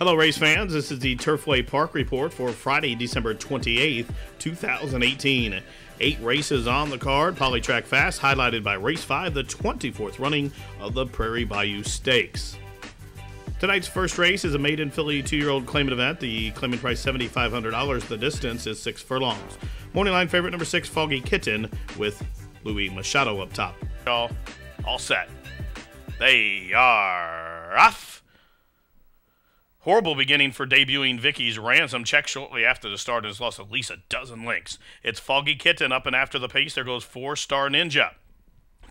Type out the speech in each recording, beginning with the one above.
Hello, race fans. This is the Turfway Park Report for Friday, December 28th, 2018. 8 races on the card. Polytrack Fast, highlighted by Race 5, the 24th running of the Prairie Bayou Stakes. Tonight's first race is a maiden filly 2-year-old claimant event. The claimant price $7,500. The distance is 6 furlongs. Morning line favorite number 6, Foggy Kitten, with Louis Machado up top. All set. They are off. Horrible beginning for debuting Vicky's Ransom. Check shortly after the start has lost at least a dozen lengths. It's Foggy Kitten up and after the pace. There goes 4-Star Ninja.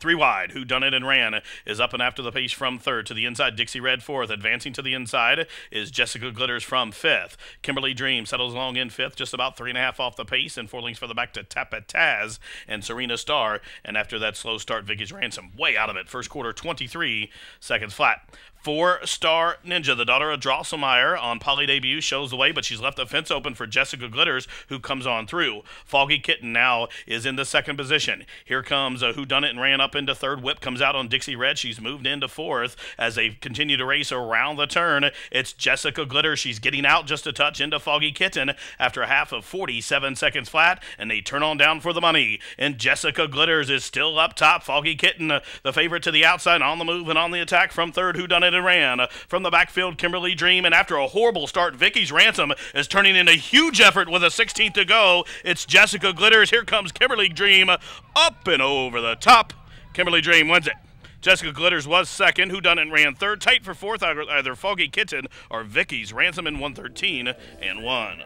3 wide, Who Done It and Ran is up and after the pace from 3rd. To the inside, Dixie Red 4th. Advancing to the inside is Jessica Glitters from 5th. Kimberly Dream settles along in 5th, just about 3.5 off the pace, and 4 lengths further back to Tapataz and Serena Star. And after that slow start, Vicky's Ransom way out of it. First quarter, 23 seconds flat. 4-Star Ninja, the daughter of Drosselmeyer, on poly debut, shows the way, but she's left the fence open for Jessica Glitters, who comes on through. Foggy Kitten now is in the 2nd position. Here comes Who Done It and Ran up into 3rd. Whip comes out on Dixie Red. She's moved into 4th as they continue to race around the turn. It's Jessica Glitters. She's getting out just a touch into Foggy Kitten after a half of 47 seconds flat, and they turn on down for the money. And Jessica Glitters is still up top. Foggy Kitten, the favorite to the outside, on the move and on the attack from 3rd. Who Done It and Ran. From the backfield, Kimberly Dream, and after a horrible start, Vicky's Ransom is turning in a huge effort with a 16th to go. It's Jessica Glitters. Here comes Kimberly Dream up and over the top. Kimberly Dream wins it. Jessica Glitters was 2nd. Who Done It and Ran 3rd. Tight for 4th, either Foggy Kitten or Vicky's Ransom in 113 and 1.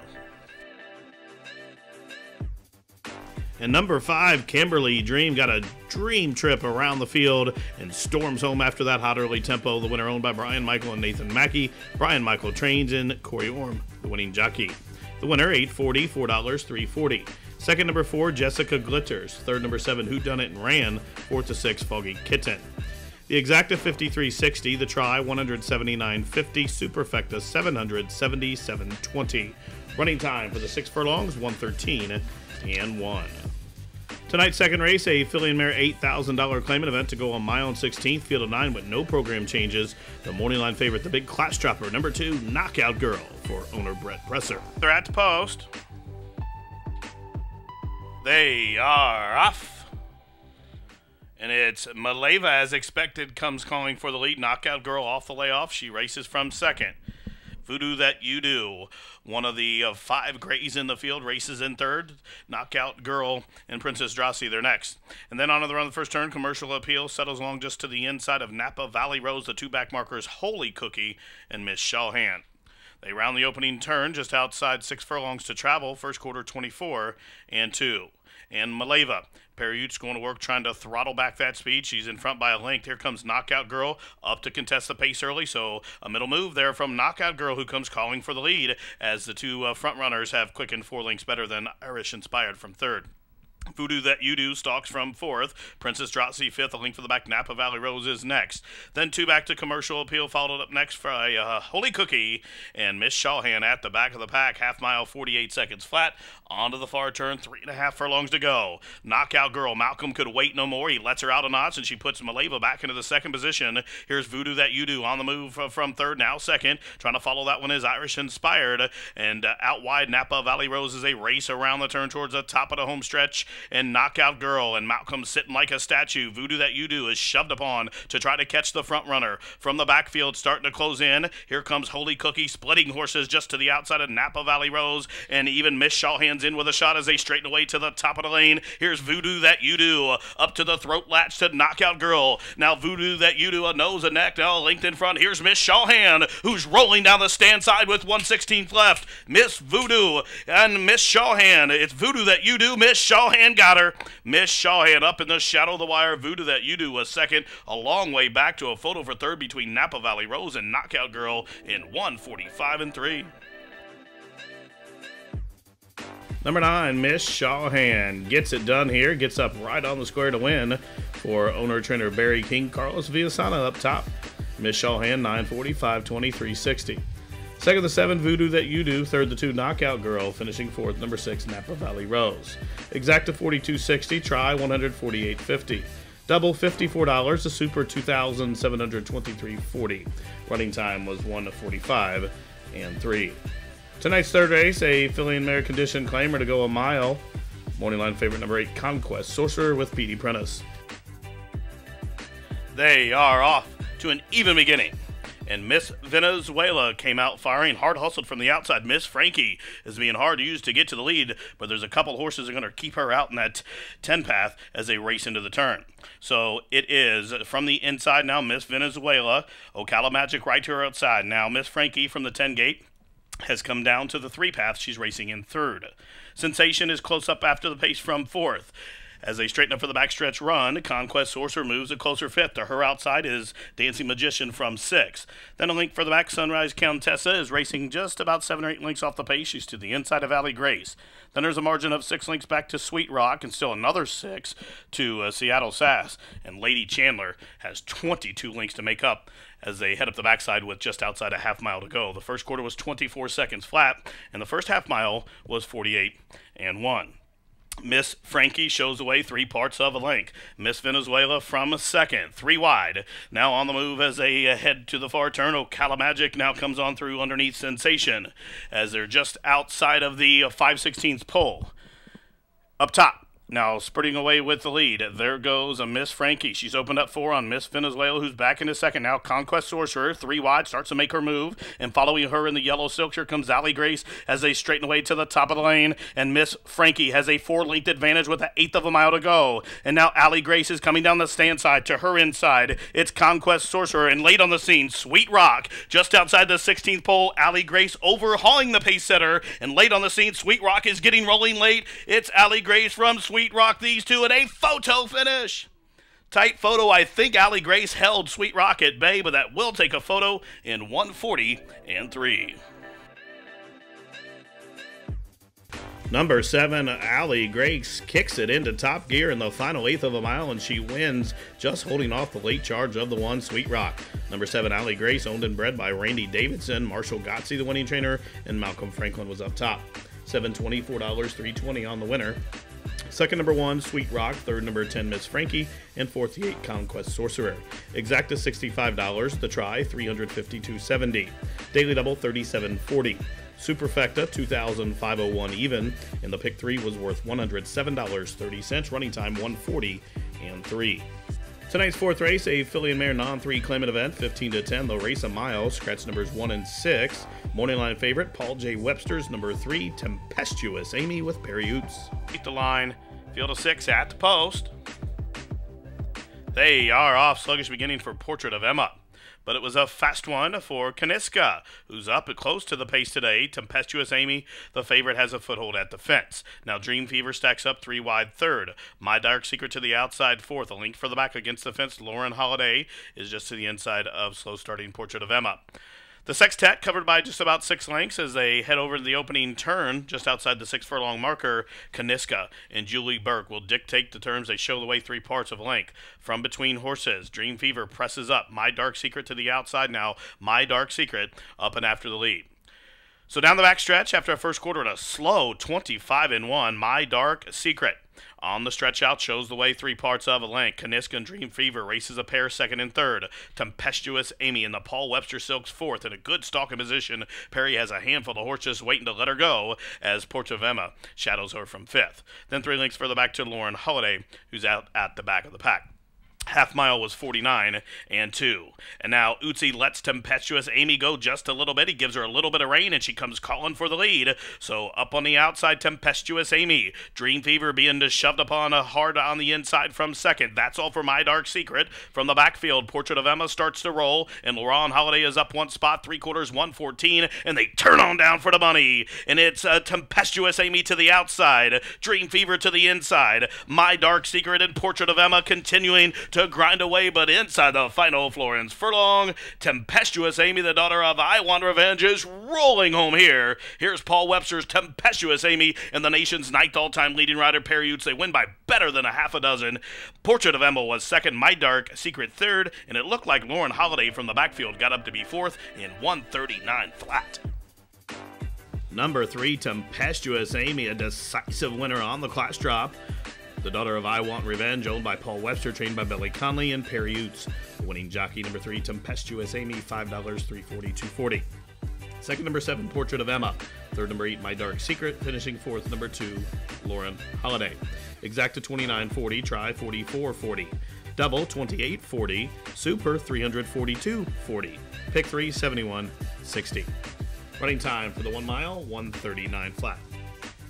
And number 5, Kimberly Dream, got a dream trip around the field and storms home after that hot early tempo. The winner owned by Brian Michael and Nathan Mackey. Brian Michael trains in Corey Orm, the winning jockey. The winner, $8.40, $4, $3.40. Second, number 4, Jessica Glitters. Third, number 7, Who Done It and Ran. 4th to 6, Foggy Kitten. The exacta, 53.60. The try, 179.50. Superfecta, 777.20. Running time for the 6 furlongs, 113 and 1. Tonight's second race, a filly and mare $8,000 claimant event to go on mile and 16th, field of 9 with no program changes. The morning line favorite, the big class dropper, number 2, Knockout Girl, for owner Brett Presser. They're at the post. They are off. And it's Maleva, as expected, comes calling for the lead. Knockout Girl off the layoff. She races from 2nd. Voodoo That You Do, one of the 5 grays in the field, races in 3rd. Knockout Girl and Princess Drossi, they're next. And then on to the run of the first turn, Commercial Appeal settles along just to the inside of Napa Valley Rose, the 2 back markers, Holy Cookie and Miss Shawhan. They round the opening turn just outside 6 furlongs to travel, first quarter 24 and 2. And Maleva, Perriute's going to work trying to throttle back that speed. She's in front by a length. Here comes Knockout Girl up to contest the pace early. So a middle move there from Knockout Girl, who comes calling for the lead as the 2 front runners have quickened 4 lengths better than Irish Inspired from 3rd. Voodoo That You Do stalks from 4th. Princess Drossi 5th. A link for the back. Napa Valley Rose is next. Then 2 back to Commercial Appeal, followed up next by Holy Cookie and Miss Shawhan at the back of the pack. Half mile, 48 seconds flat. Onto the far turn, 3.5 furlongs to go. Knockout Girl, Malcolm could wait no more. He lets her out a notch, and she puts Maleva back into the 2nd position. Here's Voodoo That You Do on the move from 3rd, now 2nd. Trying to follow that one is Irish Inspired. And out wide, Napa Valley Rose is a race around the turn towards the top of the home stretch. And Knockout Girl and Malcolm sitting like a statue. Voodoo That You Do is shoved upon to try to catch the front runner. From the backfield, starting to close in. Here comes Holy Cookie, splitting horses just to the outside of Napa Valley Rose. And even Miss Shawhan's in with a shot as they straighten away to the top of the lane. Here's Voodoo That You Do up to the throat latch to Knockout Girl. Now Voodoo That You Do, a nose, a neck, now linked in front. Here's Miss Shawhan, who's rolling down the stand side with 1/16 left. Miss Voodoo and Miss Shawhan. It's Voodoo That You Do. Miss Shawhan got her. Miss Shawhan up in the shadow of the wire. Voodoo That You Do was 2nd. A long way back to a photo for 3rd between Napa Valley Rose and Knockout Girl in 1:45 and 3. Number 9, Miss Shawhan gets it done here. Gets up right on the square to win for owner-trainer Barry King. Carlos Villasana up top. Miss Shawhan, 940, 520, 360. Second, the 7, Voodoo That You Do. Third, the 2, Knockout Girl. Finishing 4th, number 6, Napa Valley Rose. Exacta, 42.60. Try, 148.50. Double $54, the Super $2,723.40. Running time was 1:45 and 3. Tonight's third race, a filly and mare condition claimer to go a mile. Morning line favorite number 8, Conquest Sorcerer with Petey Prentice. They are off to an even beginning. And Miss Venezuela came out firing, hard hustled from the outside. Miss Frankie is being hard used to get to the lead, but there's a couple horses that are going to keep her out in that 10 path as they race into the turn. So it is from the inside now, Miss Venezuela. Ocala Magic right to her outside. Now Miss Frankie from the 10 gate has come down to the 3 path. She's racing in third. Sensation is close up after the pace from fourth. As they straighten up for the backstretch run, Conquest Sorcerer moves a closer fifth. To her outside is Dancing Magician from 6. Then a link for the back, Sunrise Countessa is racing just about 7 or 8 lengths off the pace. She's to the inside of Alley Grace. Then there's a margin of 6 lengths back to Sweet Rock and still another 6 to Seattle Sass. And Lady Chandler has 22 lengths to make up as they head up the backside with just outside a half mile to go. The first quarter was 24 seconds flat, and the first half mile was 48 and 1. Miss Frankie shows away 3 parts of a length. Miss Venezuela from second, 3 wide. Now on the move as they head to the far turn. Ocala Magic now comes on through underneath Sensation as they're just outside of the 5/16 pole. Up top. Now spurting away with the lead. There goes a Miss Frankie. She's opened up 4 on Miss Venezuela, who's back into second. Now Conquest Sorcerer, 3 wide, starts to make her move. And following her in the yellow silk, here comes Alley Grace as they straighten away to the top of the lane. And Miss Frankie has a 4-length advantage with an 1/8 of a mile to go. And now Alley Grace is coming down the stand side to her inside. It's Conquest Sorcerer, and late on the scene, Sweet Rock. Just outside the 16th pole, Alley Grace overhauling the pace setter. And late on the scene, Sweet Rock is getting rolling late. It's Alley Grace from Sweet Rock, these two in a photo finish. Tight photo. I think Alley Grace held Sweet Rock at bay, but that will take a photo in 1:40 and 3. Number 7, Alley Grace kicks it into top gear in the final 1/8 of a mile, and she wins, just holding off the late charge of the 1, Sweet Rock. Number 7, Alley Grace, owned and bred by Randy Davidson. Marshall Gotze, the winning trainer, and Malcolm Franklin was up top. $724, $320 on the winner. Second, number 1, Sweet Rock. Third, number 10, Miss Frankie. And fourth, the 8, Conquest Sorcerer. Exacta, $65. The try, $352.70. Daily double, $37.40. Superfecta, $2,501 even. And the pick 3 was worth $107.30. Running time, 1:40 and 3. Tonight's fourth race, a filly and mare non-3 claimant event, 15 to 10. They'll race a mile. Scratch numbers 1 and 6. Morning line favorite, Paul J. Webster's number 3, Tempestuous Amy with Perry Utes. Beat the line, field of 6 at the post. They are off. Sluggish beginning for Portrait of Emma. But it was a fast one for Kaniska, who's up close to the pace today. Tempestuous Amy, the favorite, has a foothold at the fence. Now Dream Fever stacks up 3 wide third. My Dark Secret to the outside fourth. A link for the back against the fence. Lauren Holiday is just to the inside of slow starting Portrait of Emma. The sextet covered by just about 6 lengths as they head over to the opening turn just outside the 6 furlong marker. Kaniska and Julie Burke will dictate the turns. They show the way 3 parts of length. From between horses, Dream Fever presses up. My Dark Secret to the outside now. My Dark Secret up and after the lead. So down the backstretch after a first quarter at a slow 25 and 1. My Dark Secret on the stretch out shows the way 3 parts of a length. Kaniska and Dream Fever races a pair second and third. Tempestuous Amy in the Paul Webster Silks fourth in a good stalking position. Perry has a handful of horses waiting to let her go as Portrait of Emma shadows her from fifth. Then 3 lengths further back to Lauren Holiday, who's out at the back of the pack. Half mile was 49 and 2. And now Utsi lets Tempestuous Amy go just a little bit. He gives her a little bit of rain, and she comes calling for the lead. So up on the outside, Tempestuous Amy. Dream Fever being shoved upon hard on the inside from second. That's all for My Dark Secret. From the backfield, Portrait of Emma starts to roll, and Laurent Holiday is up 1 spot, 3/4, 114, and they turn on down for the money. And it's Tempestuous Amy to the outside, Dream Fever to the inside. My Dark Secret and Portrait of Emma continuing to grind away, but inside the final Florence furlong, Tempestuous Amy, the daughter of I Want Revenge, is rolling home here. Here's Paul Webster's Tempestuous Amy and the nation's 9th all-time leading rider, Perry Utes. They win by better than a half a dozen. Portrait of Emma was second, My Dark Secret third, and it looked like Lauren Holiday from the backfield got up to be fourth in 139 flat. Number 3, Tempestuous Amy, a decisive winner on the class drop. The daughter of I Want Revenge, owned by Paul Webster, trained by Billy Conley and Perry Utes. The winning jockey, number 3, Tempestuous Amy, $5, $340, $240. Second, number 7, Portrait of Emma. Third, number 8, My Dark Secret. Finishing fourth, number 2, Lauren Holiday. Exacta 29.40, try 44.40. Double 28.40, super 342.40. Pick 3 71.60. Running time for the 1 mile 1:39 flat.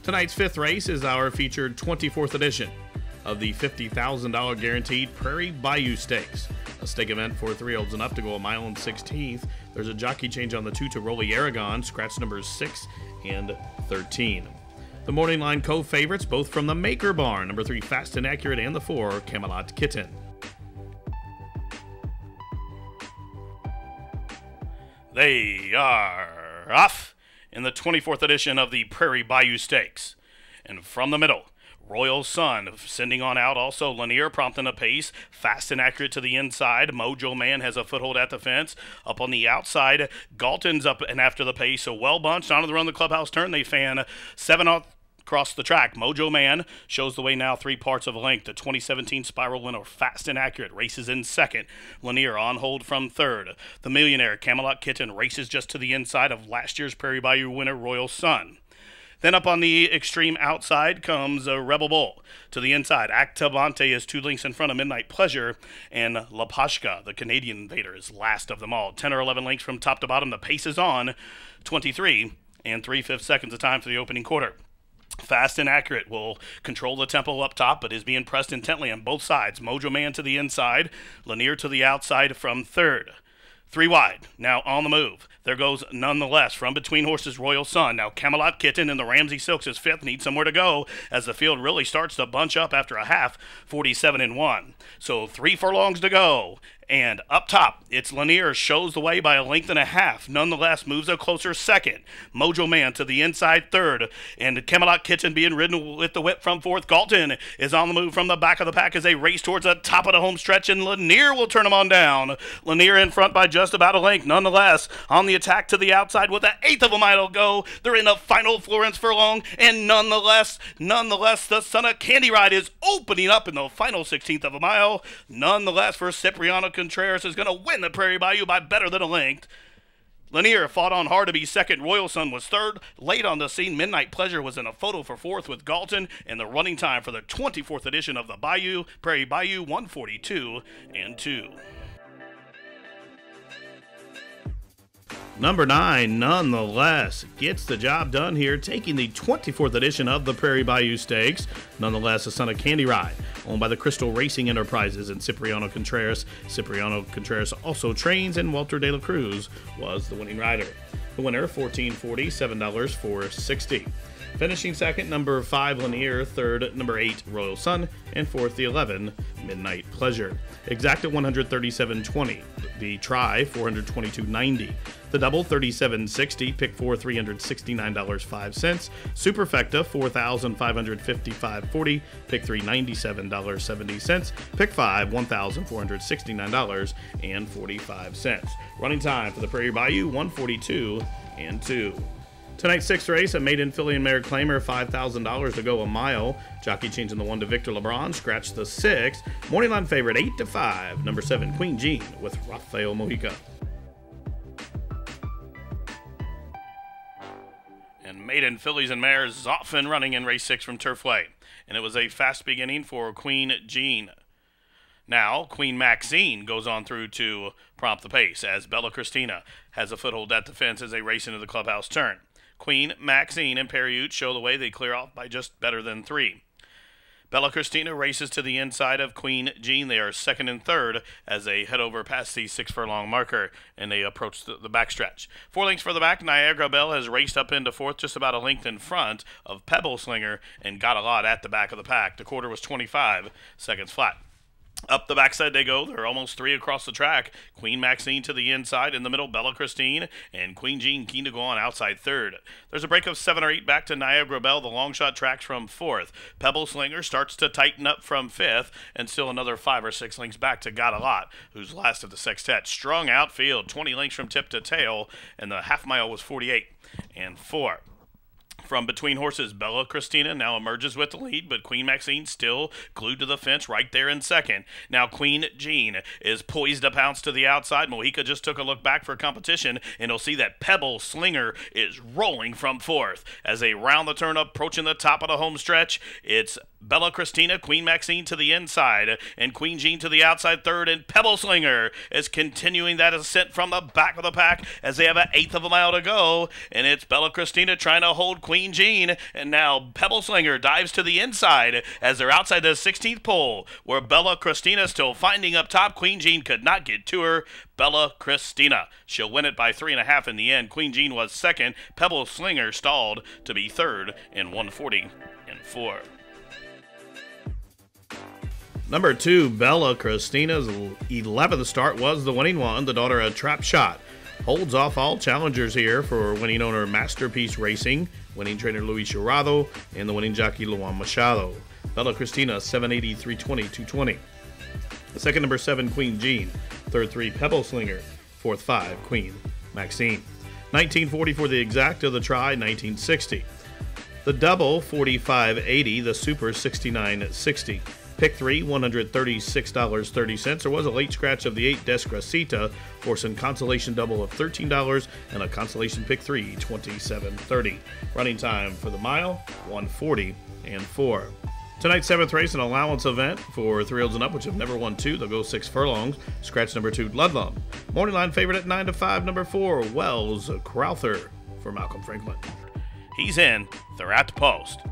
Tonight's fifth race is our featured 24th edition of the $50,000 guaranteed Prairie Bayou Stakes, a stake event for 3-year-olds and up to go a mile and 16th. There's a jockey change on the 2 to Rolly Aragon, scratch numbers 6 and 13. The morning line co-favorites, both from the Maker Barn, number 3 Fast and Accurate and the 4 Camelot Kitten. They are off in the 24th edition of the Prairie Bayou Stakes. And from the middle, Royal Sun sending on out. Also, Lanier prompting a pace. Fast and Accurate to the inside. Mojo Man has a foothold at the fence. Up on the outside, Galton's up and after the pace. So well bunched. On to the run, the clubhouse turn. They fan 7 off. Across the track, Mojo Man shows the way now 3 parts of a length. The 2017 Spiral winner, Fast and Accurate, races in second. Lanier on hold from third. The Millionaire, Camelot Kitten, races just to the inside of last year's Prairie Bayou winner, Royal Sun. Then up on the extreme outside comes Rebel Bull. To the inside, Actabante is 2 lengths in front of Midnight Pleasure, and Lapashka, the Canadian Invader, is last of them all. 10 or 11 lengths from top to bottom. The pace is on. 23 and 3/5 seconds of time for the opening quarter. Fast and Accurate will control the tempo up top, but is being pressed intently on both sides. Mojo Man to the inside, Lanier to the outside from third. 3 wide, now on the move. There goes Nonetheless from between horses Royal Sun. Now Camelot Kitten and the Ramsey Silks is 5th, need somewhere to go as the field really starts to bunch up after a half, 47 and 1. So 3 furlongs to go. And up top, it's Lanier shows the way by a length and a half. Nonetheless, moves a closer second. Mojo Man to the inside third. And Camelot Kitten being ridden with the whip from fourth. Galton is on the move from the back of the pack as they race towards the top of the home stretch. And Lanier will turn them on down. Lanier in front by just about a length. Nonetheless, on the attack to the outside with an 1/8 of a mile to go. They're in the final Florence furlong. And nonetheless, the Son of Candy Ride is opening up in the final 16th of a mile. Nonetheless, for Cipriano Contreras is going to win the Prairie Bayou by better than a length. Lanier fought on hard to be second. Royal Sun was third. Late on the scene, Midnight Pleasure was in a photo for fourth with Galton, and the running time for the 24th edition of the Bayou, Prairie Bayou, 1:42 and 2. Number 9, Nonetheless, gets the job done here, taking the 24th edition of the Prairie Bayou Stakes. Nonetheless, a Son of Candy Ride, owned by the Crystal Racing Enterprises and Cipriano Contreras. Cipriano Contreras also trains, and Walter De La Cruz was the winning rider. The winner, $14.40, $7 for 60. Finishing second, number 5, Lanier. Third, number 8, Royal Sun. And fourth, the 11, Midnight Pleasure. Exact at $137.20. The try, $422.90. The double, $37.60. Pick 4, $369.05. Superfecta, $4,555.40. Pick 3, $97.70. Pick 5, $1,469.45. Running time for the Prairie Bayou, 1:42 and 2. Tonight's 6th race, a maiden filly and mare claimer, $5,000 to go a mile. Jockey changing the 1 to Victor LeBron, scratch the 6. Morning line favorite, 8 to 5. Number 7, Queen Jean with Rafael Mojica. And maiden fillies and mares off and running in race 6 from Turfway. And it was a fast beginning for Queen Jean. Now, Queen Maxine goes on through to prompt the pace as Bella Cristina has a foothold at the fence as they race into the clubhouse turn. Queen Maxine and Perriute show the way. They clear off by just better than 3. Bella Cristina races to the inside of Queen Jean. They are second and third as they head over past the 6 furlong marker and they approach the backstretch. 4 lengths for the back, Niagara Belle has raced up into fourth, just about a length in front of Pebble Slinger and got a lot at the back of the pack. The quarter was 25 seconds flat. Up the backside they go. They're almost 3 across the track. Queen Maxine to the inside. In the middle, Bella Christine. And Queen Jean keen to go on outside third. There's a break of 7 or 8 back to Niagara Belle. The long shot tracks from 4th. Pebble Slinger starts to tighten up from 5th. And still another 5 or 6 lengths back to Got a Lot, who's last of the sextet. Strong outfield, 20 lengths from tip to tail. And the half mile was 48 and 4. From between horses, Bella Christina now emerges with the lead, but Queen Maxine still glued to the fence right there in second. Now Queen Jean is poised to pounce to the outside. Mojica just took a look back for competition, and he'll see that Pebble Slinger is rolling from fourth. As they round the turn approaching the top of the home stretch, it's Bella Christina, Queen Maxine to the inside, and Queen Jean to the outside third, and Pebble Slinger is continuing that ascent from the back of the pack as they have an eighth of a mile to go, and it's Bella Christina trying to hold Queen Jean, and now Pebble Slinger dives to the inside as they're outside the 16th pole, where Bella Christina still finding up top. Queen Jean could not get to her. Bella Christina, she'll win it by 3.5 in the end. Queen Jean was second. Pebble Slinger stalled to be third in 1:40.4. Number 2, Bella Christina's 11th start was the winning one. The daughter of Trap Shot holds off all challengers here for winning owner Masterpiece Racing, winning trainer Luis Jurado, and the winning jockey Luan Machado. Bella Christina, 780, 320, 220. Second, number 7, Queen Jean. Third, 3, Pebble Slinger. Fourth, 5, Queen Maxine. 1940 for the exact of the try, 1960. The double, 45.80. The super, 69.60. Pick 3, $136.30. There was a late scratch of the 8, Desgracita, for some consolation double of $13 and a consolation pick 3, $27.30. Running time for the mile, 1:40.4. Tonight's 7th race, an allowance event for 3-year-olds and up, which have never won 2. They'll go 6 furlongs. Scratch number 2, Ludlum. Morning line favorite at 9-5, number 4, Wells Crowther for Malcolm Franklin. He's in. They're at the post.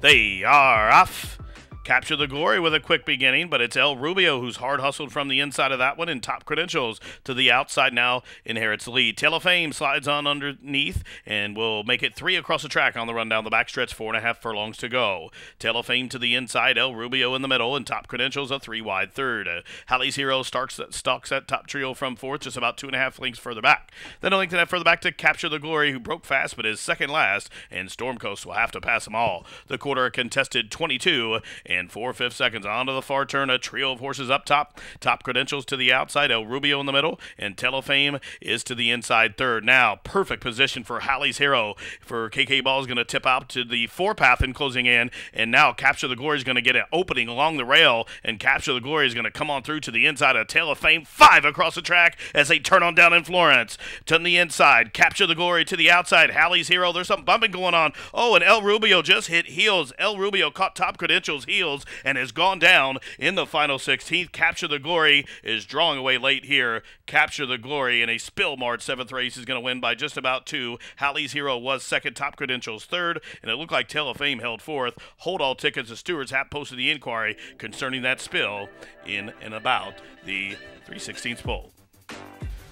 They are off. Capture the Glory with a quick beginning, but it's El Rubio who's hard hustled from the inside of that one, and Top Credentials to the outside now inherits the lead. Tail of Fame slides on underneath and will make it 3 across the track on the run down the backstretch, 4.5 furlongs to go. Tail of Fame to the inside, El Rubio in the middle, and Top Credentials a 3-wide third. Hallie's Hero stalks that top trio from fourth, just about 2.5 lengths further back. Then a length and a half further back to Capture the Glory, who broke fast but is second last, and Storm Coast will have to pass them all. The quarter contested 22 and 4/5 seconds. Onto the far turn, a trio of horses up top. Top Credentials to the outside, El Rubio in the middle, and Tail of Fame is to the inside third. Now, perfect position for Hallie's Hero. For KK Ball is going to tip out to the 4-path in closing in, and now Capture the Glory is going to get an opening along the rail, and Capture the Glory is going to come on through to the inside of Tail of Fame. 5 across the track as they turn on down in Florence. To the inside, Capture the Glory to the outside, Hallie's Hero. There's some bumping going on. Oh, and El Rubio just hit heels. El Rubio caught Top Credentials' heels and has gone down in the final 16th. Capture the Glory is drawing away late here. Capture the Glory in a spill marred 7th race is going to win by just about 2. Hallie's Hero was second, Top Credentials third, and it looked like Tail of Fame held fourth. Hold all tickets. The Stewards have posted the inquiry concerning that spill in and about the 3/16 pole.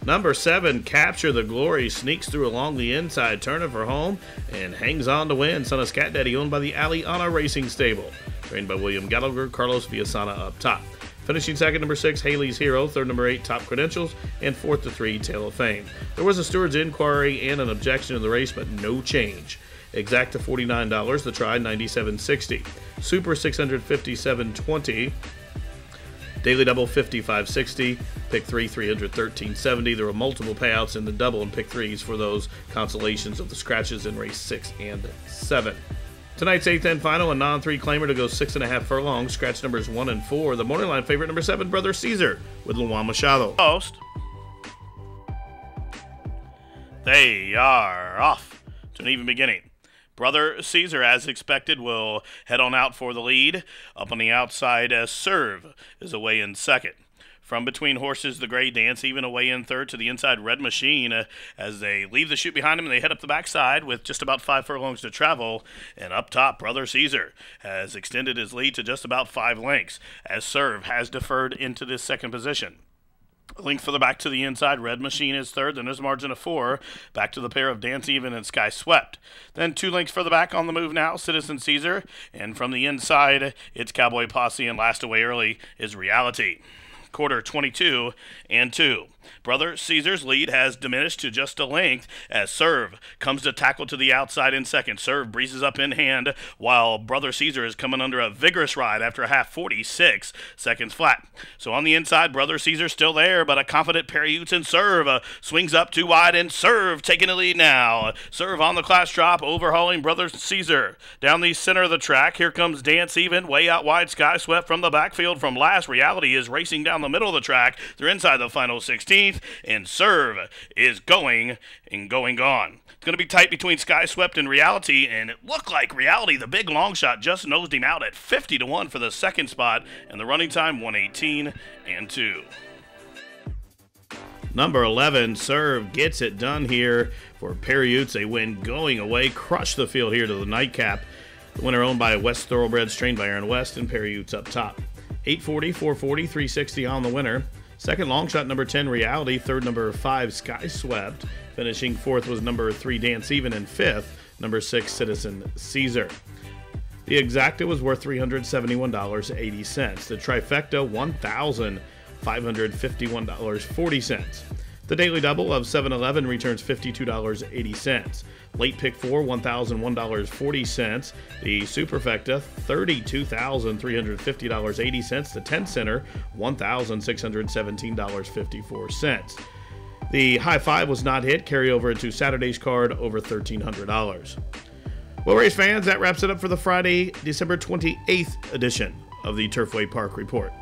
Number 7, Capture the Glory, sneaks through along the inside, turning for home, and hangs on to win. Son of Scat Daddy, owned by the Aliana Racing Stable. Trained by William Gallagher, Carlos Villasana up top. Finishing second, number 6, Haley's Hero. Third, number 8, Top Credentials. And fourth to 3, Tail of Fame. There was a steward's inquiry and an objection in the race, but no change. Exact to $49. The try, $97.60. Super, $657.20. Daily double, $55.60. Pick 3, $313.70. There were multiple payouts in the double and pick 3s for those consolations of the scratches in race 6 and 7. Tonight's 8th and final, a non-3 claimer to go 6.5 furlongs. Scratch numbers 1 and 4. The morning line favorite, number 7, Brother Caesar, with Luan Machado. Post. They are off to an even beginning. Brother Caesar, as expected, will head on out for the lead. Up on the outside, Serve is away in second. From between horses, the Gray Dance even away in third. To the inside, Red Machine, as they leave the chute behind him and they head up the backside with just about 5 furlongs to travel. And up top, Brother Caesar has extended his lead to just about 5 lengths, as Serve has deferred into this second position. A length further back to the inside, Red Machine is third. Then there's a margin of 4. Back to the pair of Dance Even and Sky Swept. Then 2 lengths further back on the move now, Citizen Caesar. And from the inside, it's Cowboy Posse, and last away early is Reality. quarter 22-2. Brother Caesar's lead has diminished to just a length as Serve comes to tackle to the outside in second. Serve breezes up in hand while Brother Caesar is coming under a vigorous ride after a half 46 seconds flat. So on the inside, Brother Caesar's still there, but a confident Prairie Utes and Serve swings up too wide, and Serve taking the lead now. Serve on the class drop, overhauling Brother Caesar. Down the center of the track, here comes Dance Even, way out wide. Sky Swept from the backfield from last. Reality is racing down the middle of the track. They're inside the final 16th, and Serve is going gone. It's going to be tight between Sky Swept and Reality, and it looked like Reality, the big long shot, just nosed him out at 50-1 for the second spot, and the running time 1:18-2. Number 11, Serve, gets it done here for Prairie Utes. They win going away, crush the field here to the nightcap. The winner owned by West Thoroughbreds, trained by Aaron West, and Prairie Utes up top. 840, 440, 360 on the winner. Second long shot, number 10, Reality. Third, number 5, Sky Swept. Finishing fourth was number 3, Dance Even, and fifth, number 6, Citizen Caesar. The exacta was worth $371.80. The trifecta, $1,551.40. The daily double of 7-11 returns $52.80. Late pick 4, $1,001.40. The superfecta, $32,350.80. The 10 center, $1,617.54. The high five was not hit. Carry over into Saturday's card, over $1,300. Well, race fans, that wraps it up for the Friday, December 28th edition of the Turfway Park Report.